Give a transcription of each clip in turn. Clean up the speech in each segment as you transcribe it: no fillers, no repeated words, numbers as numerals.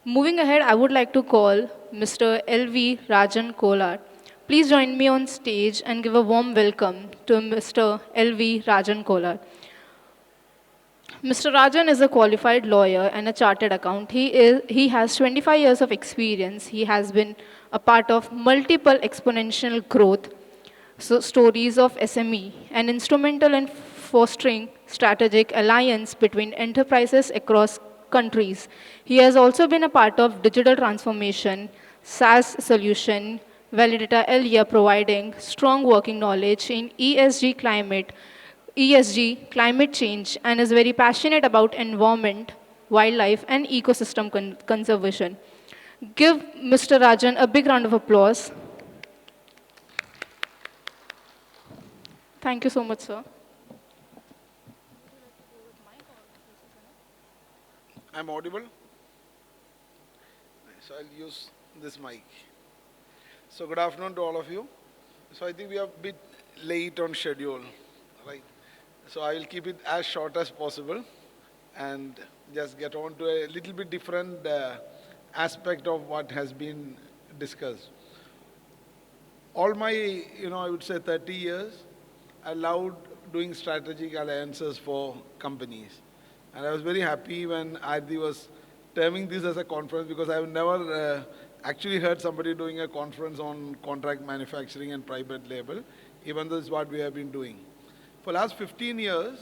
Moving ahead, I would like to call Mr. LV Rajan Kolar. Please join me on stage and give a warm welcome to Mr. LV Rajan Kolar. Mr. Rajan is a qualified lawyer and a chartered accountant. He has 25 years of experience. He has been a part of multiple exponential growth stories of SME and instrumental in fostering strategic alliance between enterprises across countries. He has also been a part of digital transformation, SaaS solution, Validator Elia providing strong working knowledge in ESG, climate change, and is very passionate about environment, wildlife, and ecosystem conservation. Give Mr. Rajan a big round of applause. Thank you so much, sir. I'm audible? So I'll use this mic. So good afternoon to all of you. So I think we are a bit late on schedule, right? So I will keep it as short as possible and just get on to a little bit different aspect of what has been discussed. All my, I would say 30 years, I loved doing strategic alliances for companies. And I was very happy when Adi was terming this as a conference because I've never actually heard somebody doing a conference on contract manufacturing and private label, even though it's what we have been doing. For last 15 years,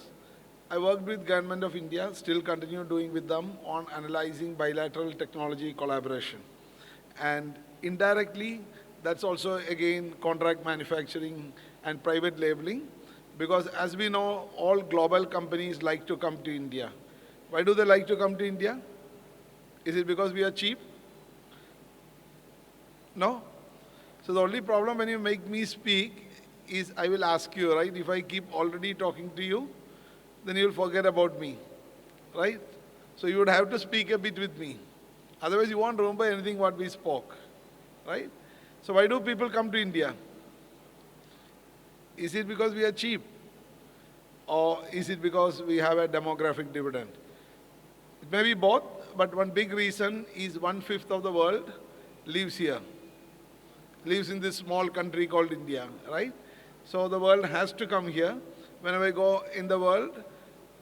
I worked with Government of India, still continue doing with them on analyzing bilateral technology collaboration. And indirectly, that's also again contract manufacturing and private labeling, because as we know, all global companies like to come to India. Why do they like to come to India? Is it because we are cheap? No? So the only problem when you make me speak is I will ask you, right? If I keep already talking to you, then you will forget about me, right? So you would have to speak a bit with me. Otherwise you won't remember anything what we spoke, right? So why do people come to India? Is it because we are cheap? Or is it because we have a demographic dividend? It may be both, but one big reason is 1/5 of the world lives here, lives in this small country called India, right? So the world has to come here. Whenever we go in the world,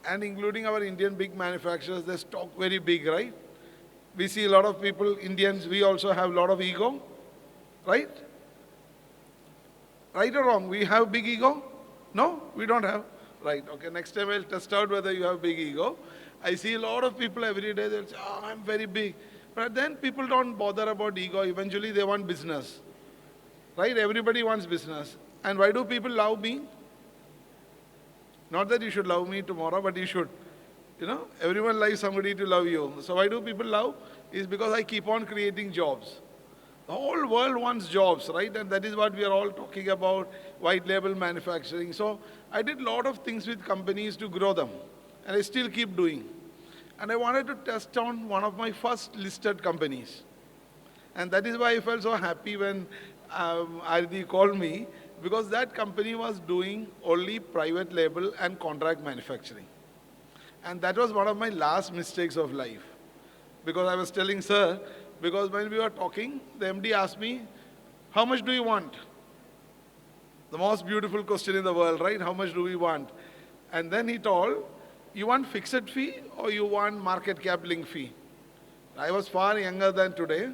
and including our Indian big manufacturers, they stock very big, right? We see a lot of people, Indians, we also have a lot of ego, right? Right or wrong? We have big ego? No, we don't have. Right, okay, next time I'll test out whether you have big ego. I see a lot of people every day, they'll say, oh, I'm very big. But then people don't bother about ego. Eventually they want business, right? Everybody wants business. And why do people love me? Not that you should love me tomorrow, but you should. Everyone likes somebody to love you. So why do people love? Is because I keep on creating jobs. The whole world wants jobs, right? And that is what we are all talking about, white label manufacturing. So I did a lot of things with companies to grow them. And I still keep doing. And I wanted to test on one of my first listed companies. And that is why I felt so happy when Ardi called me, because that company was doing only private label and contract manufacturing. And that was one of my last mistakes of life. Because I was telling sir, because when we were talking, the MD asked me, how much do you want? The most beautiful question in the world, right? How much do we want? And then he told, you want fixed fee or you want market cap link fee? I was far younger than today,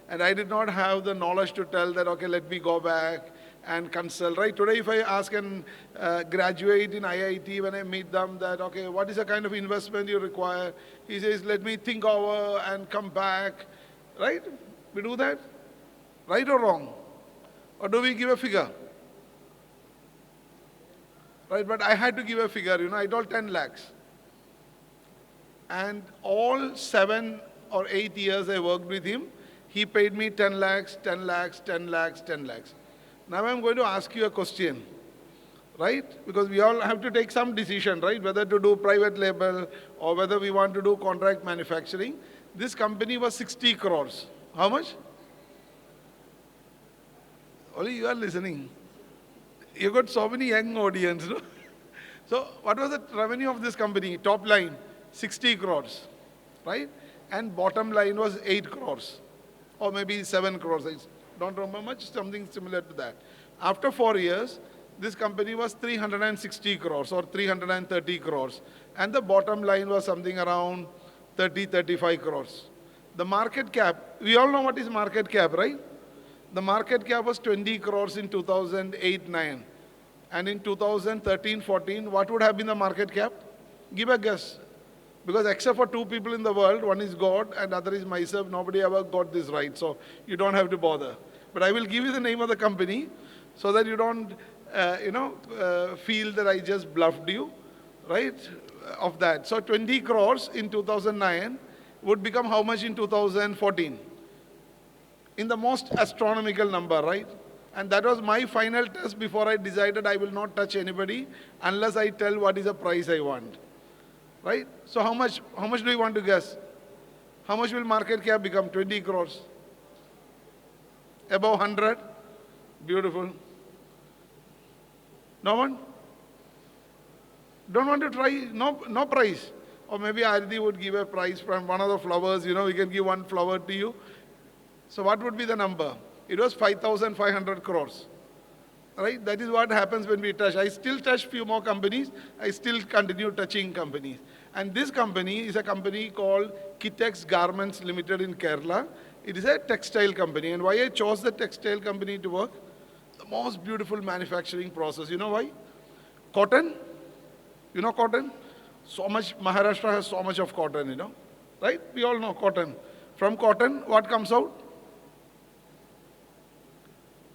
and I did not have the knowledge to tell that, okay, let me go back and consult, right? Today, if I ask an graduate in IIT, when I meet them, that, okay, what is the kind of investment you require? He says, let me think over and come back, right? We do that, right or wrong? Or do we give a figure? Right, but I had to give a figure, I told 10 lakhs. And all 7 or 8 years I worked with him, he paid me 10 lakhs, 10 lakhs, 10 lakhs, 10 lakhs. Now I'm going to ask you a question, right? Because we all have to take some decision, right? Whether to do private label or whether we want to do contract manufacturing. This company was 60 crores. How much? Only you are listening. You got so many young audience, no? So what was the revenue of this company? Top line, 60 crores, right? and bottom line was 8 crores or maybe 7 crores. I don't remember much, something similar to that. After 4 years, this company was 360 crores or 330 crores. And the bottom line was something around 30, 35 crores. The market cap, we all know what is market cap, right? The market cap was 20 crores in 2008-9. And in 2013-14, what would have been the market cap? Give a guess. Because except for two people in the world, one is God and other is myself, nobody ever got this right. So you don't have to bother. But I will give you the name of the company so that you don't, feel that I just bluffed you, right, of that. So 20 crores in 2009 would become how much in 2014? In the most astronomical number, right? And that was my final test before I decided I will not touch anybody unless I tell what is the price I want. Right? So how much do you want to guess? How much will market cap become? 20 crores. Above 100? Beautiful. No one? Don't want to try? No price. Or maybe Ardi would give a price from one of the flowers, we can give one flower to you. So what would be the number? It was 5,500 crores. Right? That is what happens when we touch. I still touch few more companies. I still continue touching companies. And this company is a company called Kitex Garments Limited in Kerala. It is a textile company. And why I chose the textile company to work? The most beautiful manufacturing process. You know why? Cotton. You know cotton? So much, Maharashtra has so much of cotton, Right? We all know cotton. From cotton, what comes out?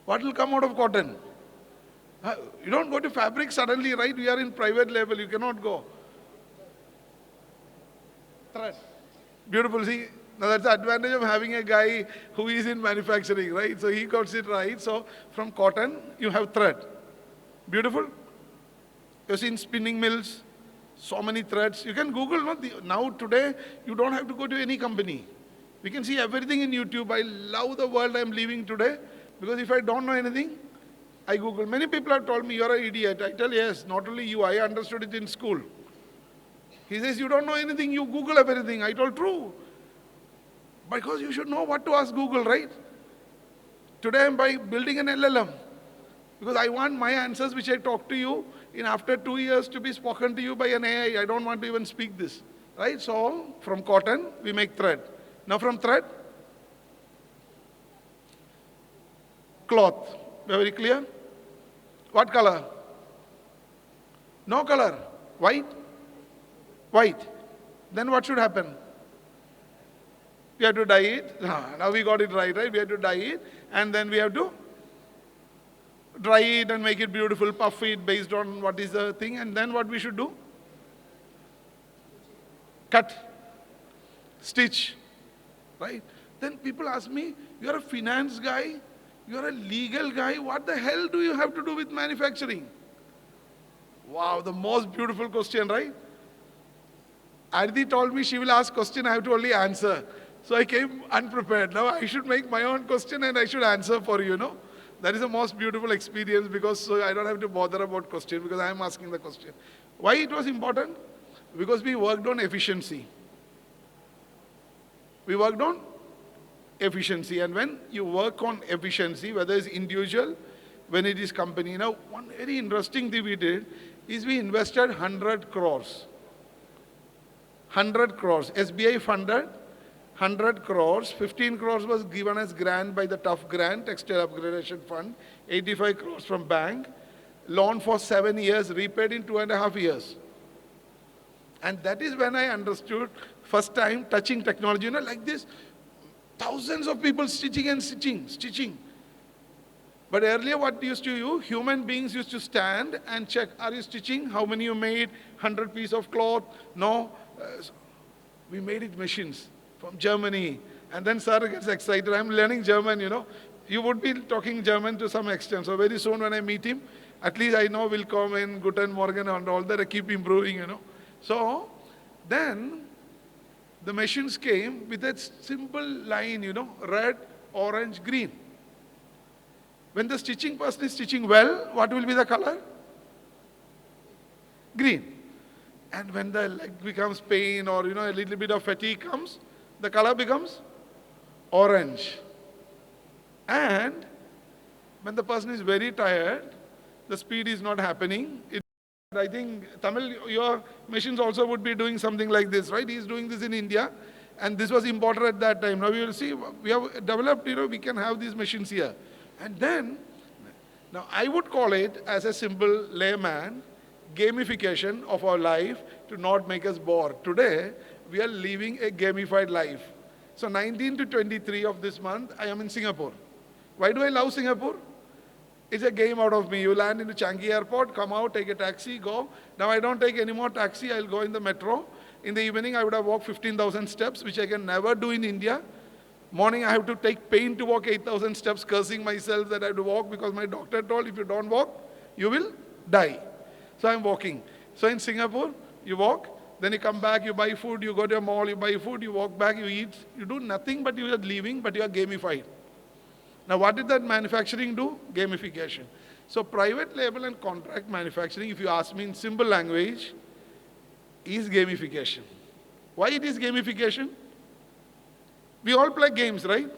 What will come out of cotton? You don't go to fabric suddenly, right? We are in private level. You cannot go. Thread. Beautiful. See, now that's the advantage of having a guy who is in manufacturing, right? So he got it right. So from cotton, you have thread. Beautiful. You've seen spinning mills, so many threads. You can Google. Now today, you don't have to go to any company. We can see everything in YouTube. I love the world I'm living today because if I don't know anything, I Google. Many people have told me, you're an idiot. I tell, yes, not only you, I understood it in school. He says, you don't know anything, you Google everything. I told, true. Because you should know what to ask Google, right? Today I'm building an LLM. Because I want my answers which I talk to you in after 2 years to be spoken to you by an AI. I don't want to even speak this. Right? So, from cotton, we make thread. Now from thread, cloth. Very clear? What color? No color. White? White. Then what should happen? We have to dye it. Now we got it right? We have to dye it. And then we have to dry it and make it beautiful, puff it based on what is the thing. And then what we should do? Cut. Stitch. Right? Then people ask me, you're a finance guy? You're a legal guy. What the hell do you have to do with manufacturing? Wow, the most beautiful question, right? Aditi told me she will ask question, I have to only answer. So I came unprepared. Now I should make my own question and I should answer for you, That is the most beautiful experience because so I don't have to bother about question because I am asking the question. Why it was important? Because we worked on efficiency. We worked on efficiency. And when you work on efficiency, whether it's individual, when it is company. Now, one very interesting thing we did is we invested 100 crores. 100 crores. SBI funded 100 crores. 15 crores was given as grant by the Tough Grant, Textile Upgradation Fund. 85 crores from bank. Loan for 7 years, repaid in 2.5 years. And that is when I understood, first time, touching technology. Like this, thousands of people stitching and stitching. But earlier what used to do, human beings used to stand and check, are you stitching? How many you made? 100 pieces of cloth? No. We made it machines from Germany. And then sir gets excited. I'm learning German, You would be talking German to some extent. So very soon when I meet him, at least I know willkommen, Guten Morgen and all that. I keep improving, So then the machines came with a simple line, red, orange, green. When the stitching person is stitching well, what will be the color? Green. And when the leg becomes pain or, a little bit of fatigue comes, the color becomes orange. And when the person is very tired, the speed is not happening. I think Tamil, your machines also would be doing something like this, right? He's doing this in India, and this was imported at that time. Now you will see, we have developed, we can have these machines here. And then, now I would call it, as a simple layman, gamification of our life to not make us bored. Today, we are living a gamified life. So 19 to 23 of this month, I am in Singapore. Why do I love Singapore? It's a game out of me. You land in the Changi airport, come out, take a taxi, go. Now I don't take any more taxi, I'll go in the metro. In the evening, I would have walked 15,000 steps, which I can never do in India. Morning, I have to take pain to walk 8,000 steps, cursing myself that I have to walk because my doctor told if you don't walk, you will die. So I'm walking. So in Singapore, you walk, then you come back, you buy food, you go to a mall, you buy food, you walk back, you eat. You do nothing but you are leaving, but you are gamified. Now what did that manufacturing do? Gamification. So private label and contract manufacturing, if you ask me in simple language, is gamification. Why it is gamification? We all play games, right?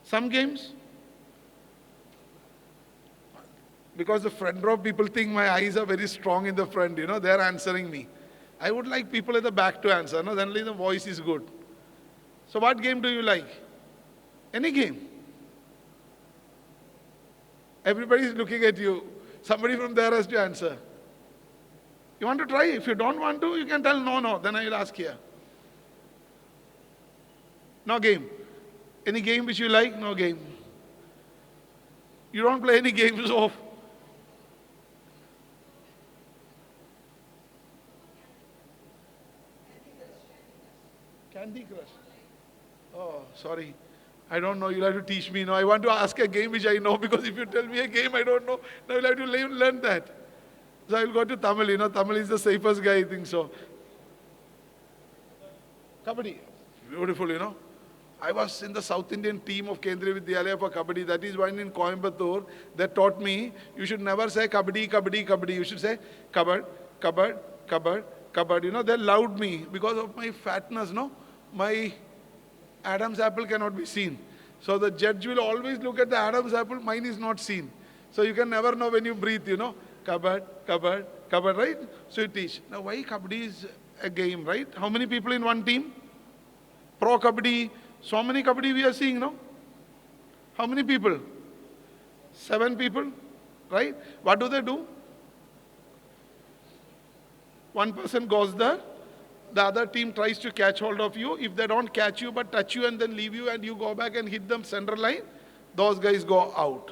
Some games. Because the front row people think my eyes are very strong in the front, they're answering me. I would like people at the back to answer, then only the voice is good. So what game do you like? Any game. Everybody is looking at you. Somebody from there has to answer. You want to try? If you don't want to, you can tell no, then I will ask here. No game. Any game which you like? No game. You don't play any games of. Candy Crush. Oh, sorry. I don't know. You'll have to teach me. No, I want to ask a game which I know because if you tell me a game I don't know, now you'll have to learn that. So I will go to Tamil. Tamil is the safest guy, I think so. Kabaddi. Beautiful, I was in the South Indian team of Kendriya Vidyalaya for Kabaddi. That is why in Coimbatore, they taught me, you should never say Kabaddi, Kabaddi, Kabaddi. You should say Kabad, Kabad, Kabad, Kabad. They loved me because of my fatness, My Adam's apple cannot be seen. So the judge will always look at the Adam's apple, mine is not seen. So you can never know when you breathe, Kabad, Kabad, Kabad, right? So you teach. Now why Kabaddi is a game, right? How many people in one team? Pro Kabaddi. So many Kabaddi we are seeing, How many people? 7 people, right? What do they do? One person goes there. The other team tries to catch hold of you. If they don't catch you but touch you and then leave you and you go back and hit them center line, those guys go out.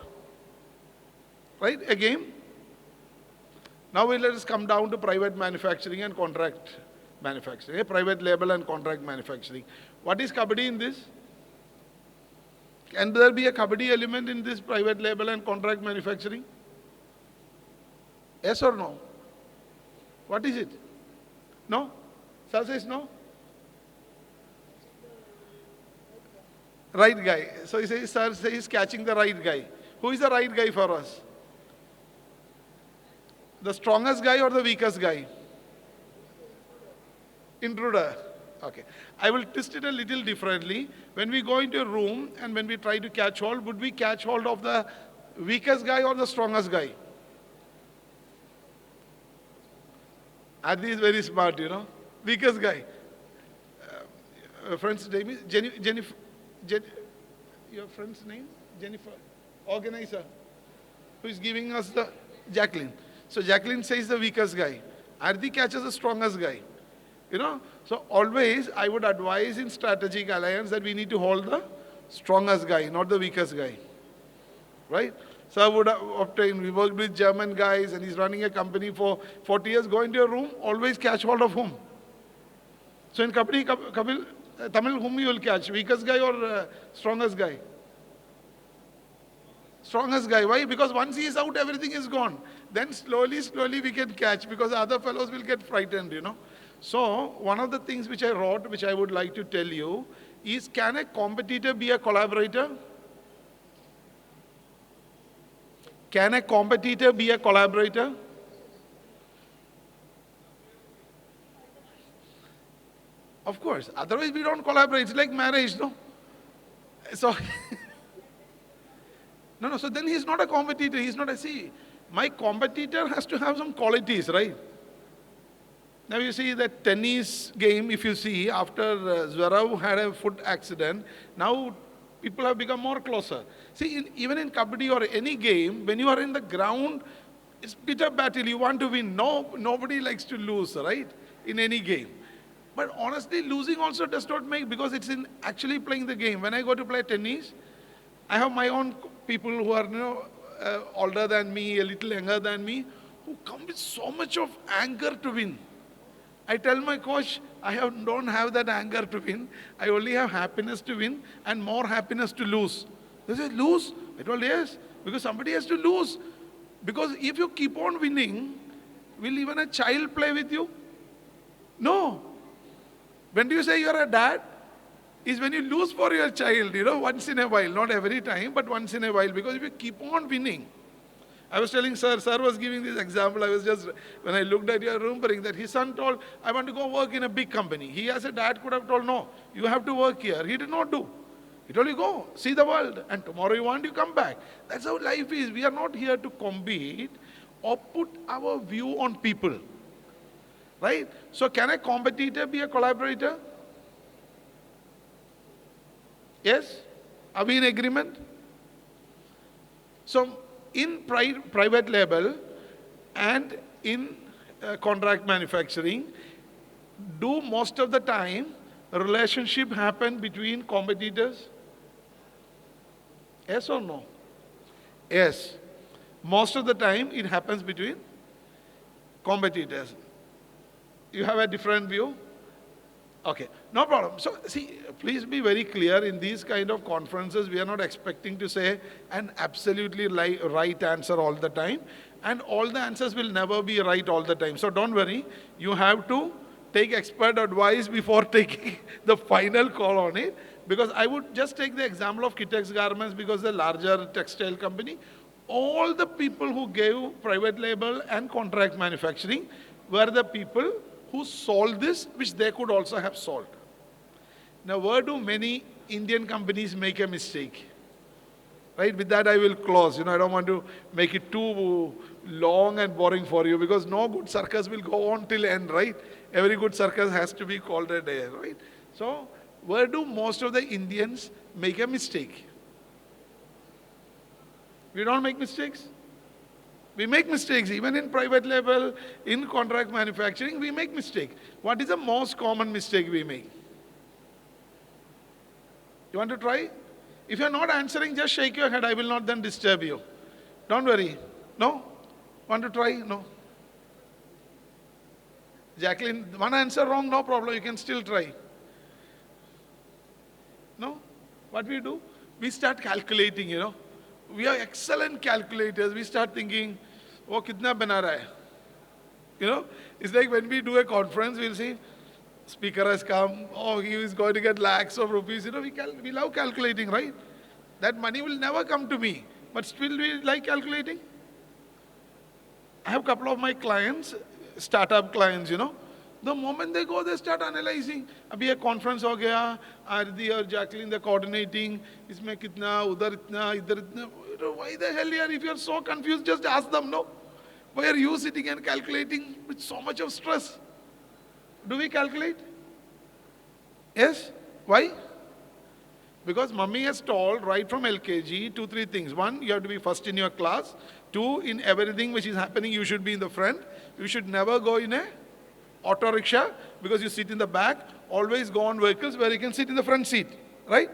Right? A game. Now let us come down to private manufacturing and contract manufacturing. Private label and contract manufacturing. What is Kabaddi in this? Can there be a Kabaddi element in this private label and contract manufacturing? Yes or no? What is it? No? Sir says no? Right guy. So he says, sir says catching the right guy. Who is the right guy for us? The strongest guy or the weakest guy? Intruder. Okay. I will twist it a little differently. When we go into a room and when we try to catch hold, would we catch hold of the weakest guy or the strongest guy? Adi is very smart, Weakest guy. Friend's name is Jennifer. Your friend's name? Jennifer. Organizer. Who is giving us the Jacqueline. So Jacqueline says the weakest guy. Ardi catches the strongest guy. So always I would advise in strategic alliance that we need to hold the strongest guy, not the weakest guy. Right? So I would obtain, we worked with German guys and he's running a company for 40 years. Go into a room, always catch hold of whom? So in Kabaddi, Tamil, whom you will catch? Weakest guy or strongest guy? Strongest guy. Why? Because once he is out, everything is gone. Then slowly we can catch because other fellows will get frightened, So one of the things which I wrote, which I would like to tell you, is can a competitor be a collaborator? Can a competitor be a collaborator? Of course. Otherwise, we don't collaborate. It's like marriage, no? So, no. So then he's not a competitor. He's not a, see, my competitor has to have some qualities, right? Now you see that tennis game, if you see, after Zverev had a foot accident, now people have become more closer. See, even in Kabaddi or any game, when you are in the ground, it's bitter battle. You want to win. No, nobody likes to lose, right? In any game. But honestly, losing also does not make, because it's in actually playing the game. When I go to play tennis, I have my own people who are, older than me, a little younger than me, who come with so much of anger to win. I tell my coach, don't have that anger to win. I only have happiness to win and more happiness to lose. They say, lose? I told, yes, because somebody has to lose. Because if you keep on winning, will even a child play with you? No. When do you say you're a dad? Is when you lose for your child, once in a while, not every time, but once in a while. Because if you keep on winning, I was telling sir was giving this example. I was just, when I looked at your remembering that his son told, I want to go work in a big company. He as a dad could have told, no, you have to work here. He did not do. He told you go, see the world, and tomorrow you want, you come back. That's how life is. We are not here to compete or put our view on people. Right? So can a competitor be a collaborator? Yes? Are we in agreement? So in private label and in contract manufacturing, do most of the time a relationship happen between competitors? Yes or no? Yes. Most of the time it happens between competitors. You have a different view? Okay, no problem. So see, please be very clear, in these kind of conferences, we are not expecting to say an absolutely right answer all the time. And all the answers will never be right all the time. So don't worry, you have to take expert advice before taking the final call on it. Because I would just take the example of Kitex Garments, because the larger textile company, all the people who gave private label and contract manufacturing were the people who solved this, which they could also have solved. Now, where do many Indian companies make a mistake? Right, with that I will close. I don't want to make it too long and boring for you, because no good circus will go on till end, right? Every good circus has to be called a day, right? So, where do most of the Indians make a mistake? We don't make mistakes? We make mistakes, even in private label, in contract manufacturing, we make mistakes. What is the most common mistake we make? You want to try? If you're not answering, just shake your head. I will not then disturb you. Don't worry. No? Want to try? No. Jacqueline, one answer wrong, no problem. You can still try. No? What we do? We start calculating, We are excellent calculators. We start thinking, oh, kitna bana raha hai? It's like when we do a conference, we'll see, speaker has come, oh, he is going to get lakhs of rupees. We love calculating, right? That money will never come to me, but still we like calculating. I have a couple of my clients, startup clients, The moment they go, they start analyzing. Abhi a conference ho gaya, Ardi or Jacqueline, they're coordinating. Isme kitna, udhar itna, idhar itna. Why the hell, if you're so confused, just ask them, no? Why are you sitting and calculating with so much of stress? Do we calculate? Yes? Why? Because mummy has told right from LKG 2-3 things. One, you have to be first in your class. Two, in everything which is happening, you should be in the front. You should never go in a auto rickshaw because you sit in the back. Always go on vehicles where you can sit in the front seat. Right?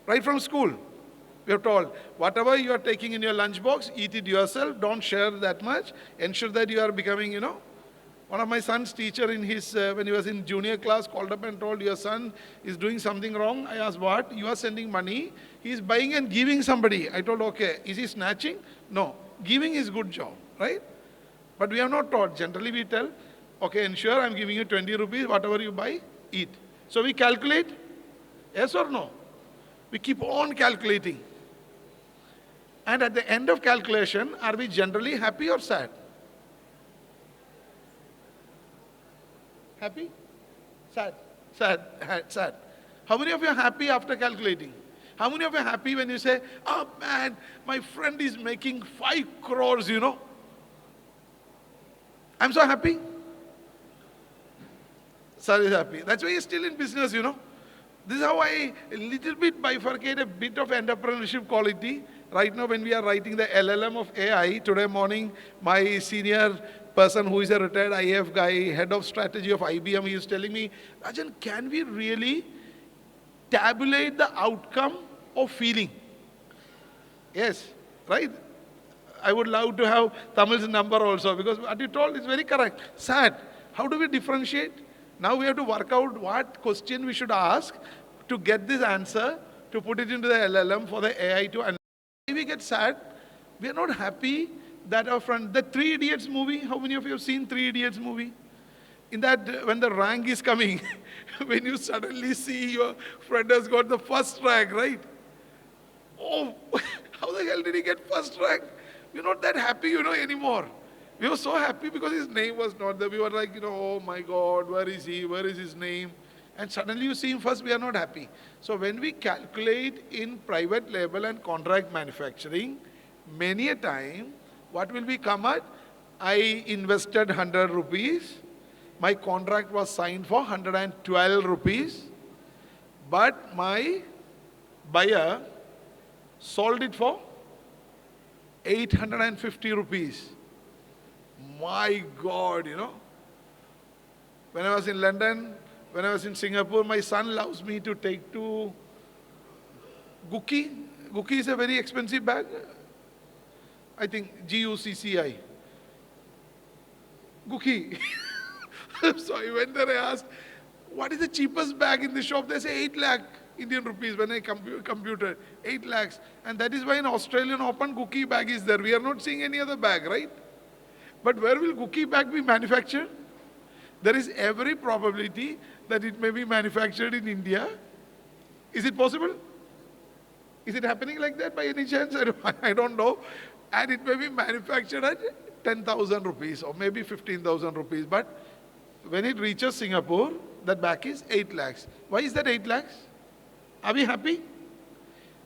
Right from school. We are told, whatever you are taking in your lunchbox, eat it yourself. Don't share that much. Ensure that you are becoming, One of my son's teacher in his, when he was in junior class, called up and told, your son is doing something wrong. I asked, what? You are sending money. He is buying and giving somebody. I told, okay. Is he snatching? No. Giving is good job, right? But we are not taught. Generally we tell, okay, ensure I'm giving you 20 rupees. Whatever you buy, eat. So we calculate. Yes or no? We keep on calculating. And at the end of calculation, are we generally happy or sad? Happy? Sad. Sad, sad. How many of you are happy after calculating? How many of you are happy when you say, oh man, my friend is making 5 crores, I'm so happy. Sir is happy. That's why he's still in business. This is how I a little bit bifurcate a bit of entrepreneurship quality. Right now when we are writing the LLM of AI, today morning my senior person who is a retired IF guy, head of strategy of IBM, he is telling me, Rajan, can we really tabulate the outcome of feeling? Yes, right? I would love to have Tamil's number also, because what you told is very correct. Sad. How do we differentiate? Now we have to work out what question we should ask to get this answer, to put it into the LLM for the AI to understand. We get sad. We are not happy that our friend, the Three Idiots movie, how many of you have seen Three Idiots movie? In that, when the rank is coming, when you suddenly see your friend has got the first rank, right? Oh, how the hell did he get first rank? We're not that happy, anymore. We were so happy because his name was not there. We were like, oh my God, where is he? Where is his name? And suddenly you see him first, we are not happy. So when we calculate in private label and contract manufacturing, many a time, what will we come at? I invested 100 rupees. My contract was signed for 112 rupees. But my buyer sold it for 850 rupees. My God, When I was in London, when I was in Singapore, my son loves me to take to Gucci. Gucci is a very expensive bag. I think Gucci. Gucci. So I went there, I asked, what is the cheapest bag in the shop? They say 8 lakh Indian rupees when I computed. 8 lakhs. And that is why in Australian Open, Gucci bag is there. We are not seeing any other bag, right? But where will Gucci bag be manufactured? There is every probability that it may be manufactured in India. Is it possible? Is it happening like that by any chance? I don't know. And it may be manufactured at 10,000 rupees or maybe 15,000 rupees. But when it reaches Singapore, that bag is 8 lakhs. Why is that 8 lakhs? Are we happy?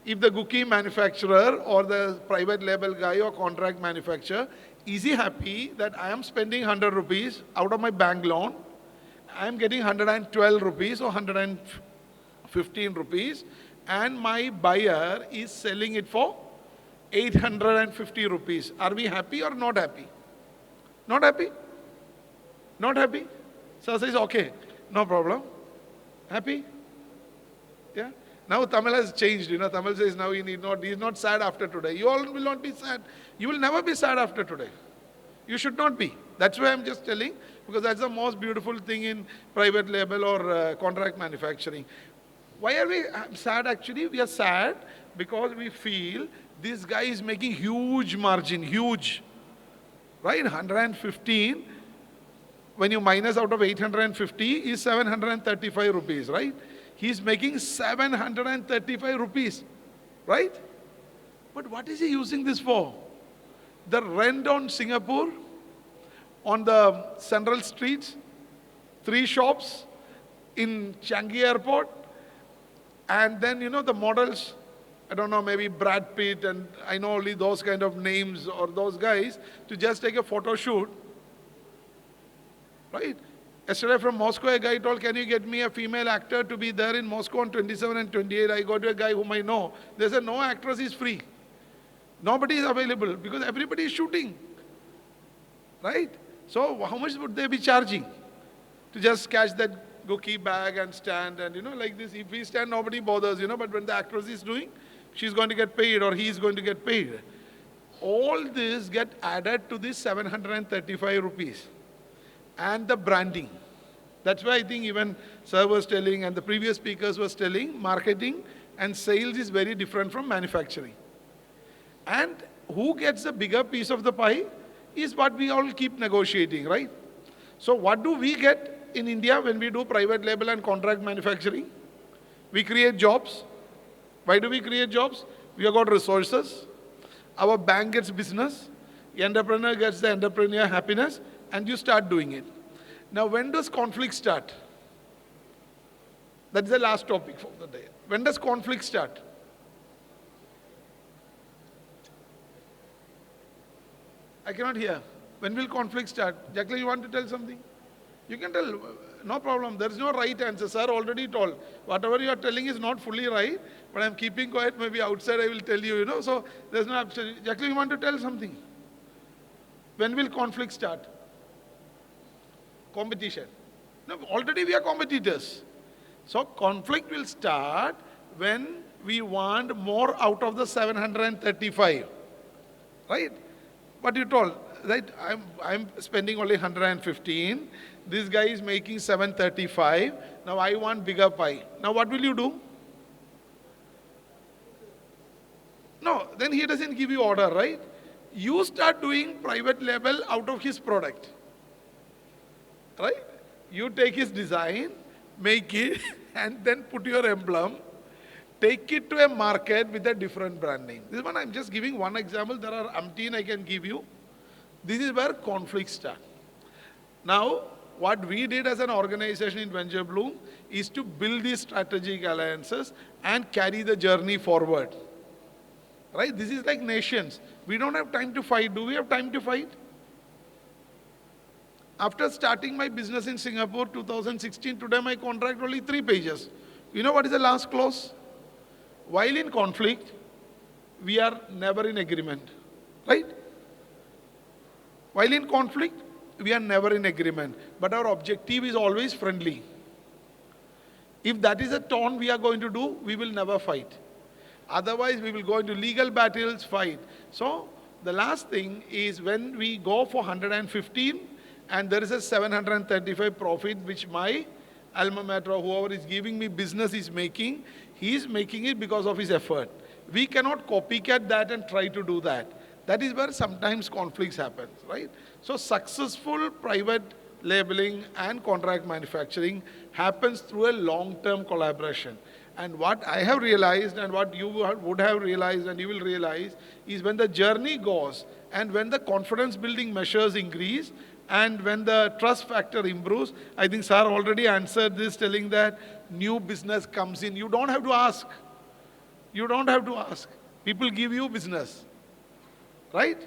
If the Gucci manufacturer or the private label guy or contract manufacturer, is he happy that I am spending 100 rupees out of my bank loan, I am getting 112 rupees or 115 rupees, and my buyer is selling it for 850 rupees. Are we happy or not happy? Not happy? Not happy? So says, okay, no problem. Happy? Yeah? Now Tamil has changed, Tamil says now he is not sad after today. You all will not be sad. You will never be sad after today. You should not be. That's why I'm just telling, because that's the most beautiful thing in private label or contract manufacturing. Why are we sad actually? We are sad because we feel this guy is making huge margin, huge. Right? 115, when you minus out of 850 is 735 rupees, right? He's making 735 rupees, right? But what is he using this for? The rent on Singapore, on the central streets, 3 shops in Changi Airport, and then, the models, I don't know, maybe Brad Pitt, and I know only those kind of names or those guys, to just take a photo shoot, right? Yesterday from Moscow, a guy told, can you get me a female actor to be there in Moscow on 27 and 28? I got to a guy whom I know. They said, no actress is free. Nobody is available because everybody is shooting. Right? So how much would they be charging to just catch that Gucci bag and stand and, like this? If we stand, nobody bothers, but when the actress is doing, she's going to get paid or he is going to get paid. All this get added to this 735 rupees. And the branding. That's why I think even Sir was telling and the previous speakers was telling, marketing and sales is very different from manufacturing. And who gets a bigger piece of the pie is what we all keep negotiating, right? So what do we get in India when we do private label and contract manufacturing? We create jobs. Why do we create jobs? We have got resources. Our bank gets business. The entrepreneur gets the entrepreneur happiness. And you start doing it. Now, when does conflict start? That's the last topic for the day. When does conflict start? I cannot hear. When will conflict start? Jacqueline, you want to tell something? You can tell, no problem. There is no right answer. Sir already told. Whatever you are telling is not fully right, but I am keeping quiet. Maybe outside I will tell you, So there's no absolute. Jacqueline, you want to tell something? When will conflict start? Competition. No, already we are competitors. So conflict will start when we want more out of the 735. Right? But you told, right? I'm spending only 115. This guy is making 735. Now I want bigger pie. Now what will you do? No, then he doesn't give you order, right? You start doing private label out of his product. Right? You take his design, make it, and then put your emblem. Take it to a market with a different brand name. This one I'm just giving one example. There are umpteen I can give you. This is where conflicts start. Now, what we did as an organization in Venture Bloom is to build these strategic alliances and carry the journey forward. Right? This is like nations. We don't have time to fight. Do we have time to fight? After starting my business in Singapore 2016, today my contract only 3 pages. You know what is the last clause? While in conflict, we are never in agreement. Right? While in conflict, we are never in agreement. But our objective is always friendly. If that is a tone we are going to do, we will never fight. Otherwise, we will go into legal battles, fight. So, the last thing is when we go for 115 and there is a 735 profit which my alma mater or whoever is giving me business is making, he is making it because of his effort. We cannot copycat that and try to do that. That is where sometimes conflicts happen, right? So successful private labeling and contract manufacturing happens through a long-term collaboration. And what I have realized and what you would have realized and you will realize is when the journey goes and when the confidence building measures increase and when the trust factor improves, I think Sir already answered this telling that new business comes in. You don't have to ask. You don't have to ask. People give you business. Right?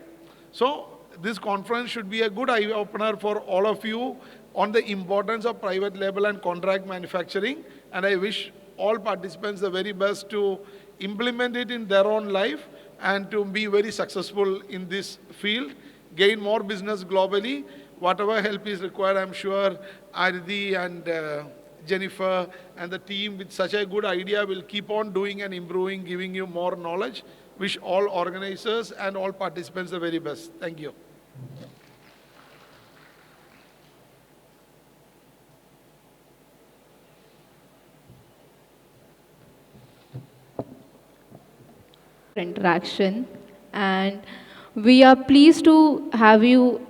So this conference should be a good eye-opener for all of you on the importance of private label and contract manufacturing. And I wish all participants the very best to implement it in their own life and to be very successful in this field, gain more business globally. Whatever help is required, I'm sure Ardi and Jennifer and the team with such a good idea will keep on doing and improving, giving you more knowledge. Wish all organizers and all participants the very best. Thank you. Interaction, and we are pleased to have you.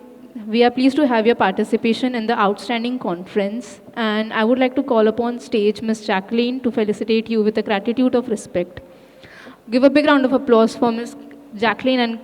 We are pleased to have your participation in the outstanding conference, and I would like to call upon stage Ms. Jacqueline to felicitate you with a gratitude of respect. Give a big round of applause for Ms. Jacqueline and